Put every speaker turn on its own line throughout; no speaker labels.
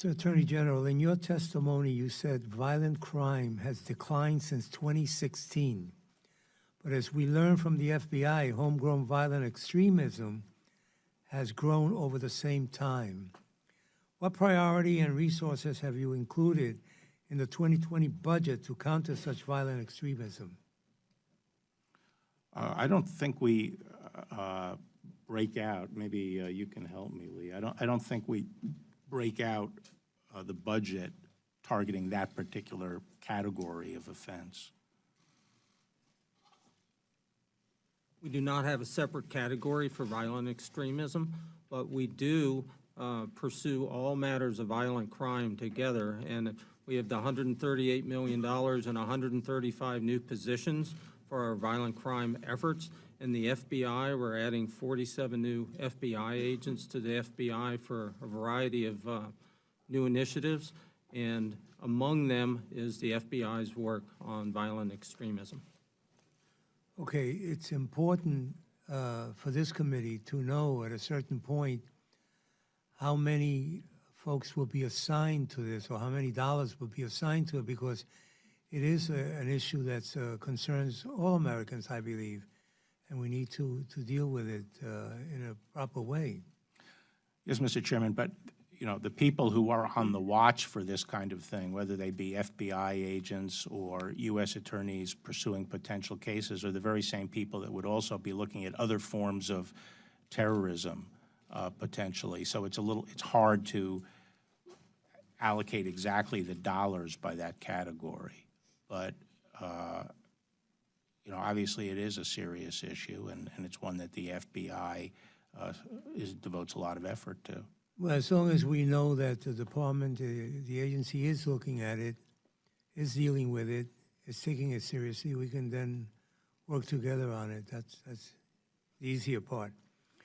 Mr. Attorney General, in your testimony, you said violent crime has declined since 2016. But as we learned from the FBI, homegrown violent extremism has grown over the same time. What priority and resources have you included in the 2020 budget to counter such violent extremism?
I don't think we break out. Maybe you can help me, Lee. I don't think we break out the budget targeting that particular category of offense.
We do not have a separate category for violent extremism, but we do pursue all matters of violent crime together. And we have the $138 million and 135 new positions for our violent crime efforts. In the FBI, we're adding 47 new FBI agents to the FBI for a variety of new initiatives. And among them is the FBI's work on violent extremism.
Okay, it's important for this committee to know at a certain point how many folks will be assigned to this or how many dollars will be assigned to it, because it is an issue that concerns all Americans, I believe, and we need to deal with it in a proper way.
Yes, Mr. Chairman, but you know, the people who are on the watch for this kind of thing, whether they be FBI agents or U.S. attorneys pursuing potential cases, are the very same people that would also be looking at other forms of terrorism potentially. So it's hard to allocate exactly the dollars by that category. But you know, obviously it is a serious issue, and it's one that the FBI devotes a lot of effort to.
Well, as long as we know that the department, the agency is looking at it, is dealing with it, is taking it seriously, we can then work together on it. That's the easier part.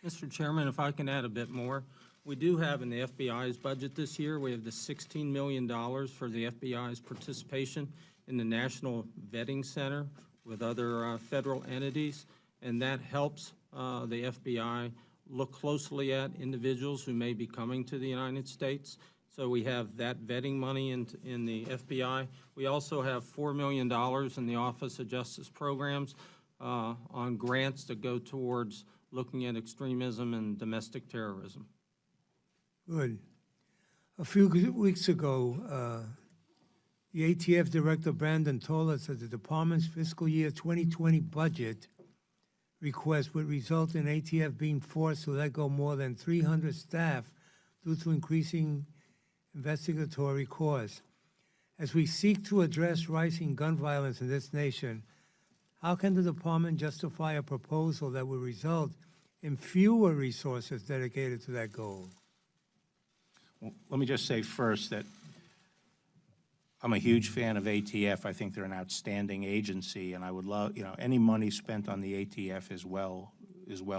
Mr. Chairman, if I can add a bit more. We do have in the FBI's budget this year, we have the $16 million for the FBI's participation in the National Vetting Center with other federal entities, and that helps the FBI look closely at individuals who may be coming to the United States. So we have that vetting money in the FBI. We also have $4 million in the Office of Justice Programs on grants that go towards looking at extremism and domestic terrorism.
Good. A few weeks ago, the ATF Director Brandon told us that the department's fiscal year 2020 budget request would result in ATF being forced to let go more than 300 staff due to increasing investigatory costs. As we seek to address rising gun violence in this nation, how can the department justify a proposal that will result in fewer resources dedicated to that goal?
Well, let me just say first that I'm a huge fan of ATF. I think they're an outstanding agency, and I would love, you know, any money spent on the ATF is well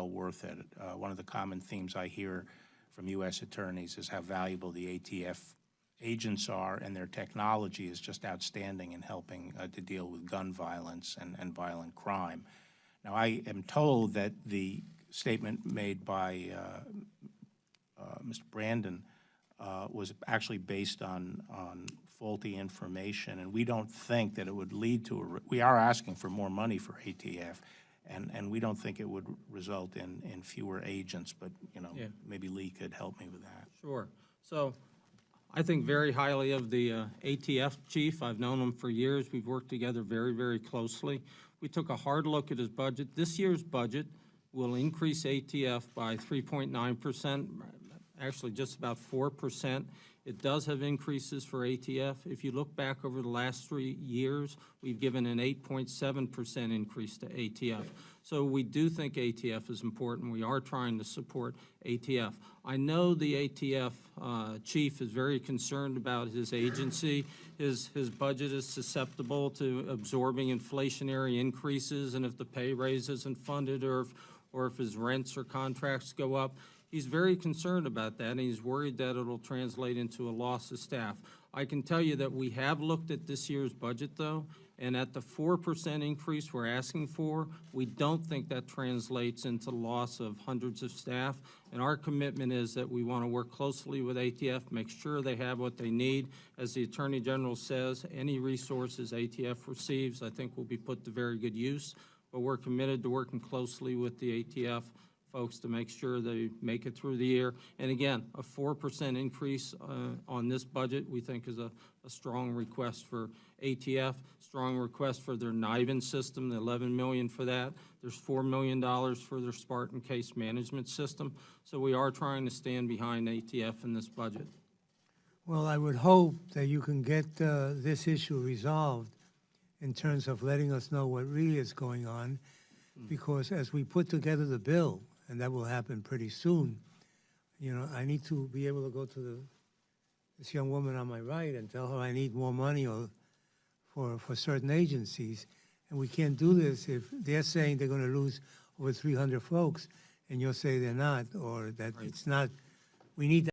worth it. One of the common themes I hear from U.S. attorneys is how valuable the ATF agents are, and their technology is just outstanding in helping to deal with gun violence and violent crime. Now, I am told that the statement made by Mr. Brandon was actually based on faulty information, and we don't think that it would lead to we are asking for more money for ATF, and we don't think it would result in fewer agents, but, you know, yeah, maybe Lee could help me with that.
Sure. So I think very highly of the ATF chief. I've known him for years. We've worked together very, very closely. We took a hard look at his budget. This year's budget will increase ATF by 3.9%, actually just about 4%. It does have increases for ATF. If you look back over the last 3 years, we've given an 8.7% increase to ATF. So we do think ATF is important. We are trying to support ATF. I know the ATF chief is very concerned about his agency. His budget is susceptible to absorbing inflationary increases, and if the pay raise isn't funded or if his rents or contracts go up, he's very concerned about that, and he's worried that it'll translate into a loss of staff. I can tell you that we have looked at this year's budget, though, And at the 4% increase we're asking for, we don't think that translates into loss of hundreds of staff. And our commitment is that we want to work closely with ATF, make sure they have what they need. As the Attorney General says, any resources ATF receives, I think, will be put to very good use. But we're committed to working closely with the ATF folks to make sure they make it through the year. And again, a 4% increase on this budget, we think is a strong request for ATF, strong request for their NIBIN system, the $11 million for that. There's $4 million for their Spartan case management system. So we are trying to stand behind ATF in this budget.
Well, I would hope that you can get this issue resolved in terms of letting us know what really is going on, because as we put together the bill, and that will happen pretty soon, you know, I need to be able to go to this young woman on my right and tell her I need more money for certain agencies. And we can't do this if they're saying they're going to lose over 300 folks, and you'll say they're not, or that it's not. We need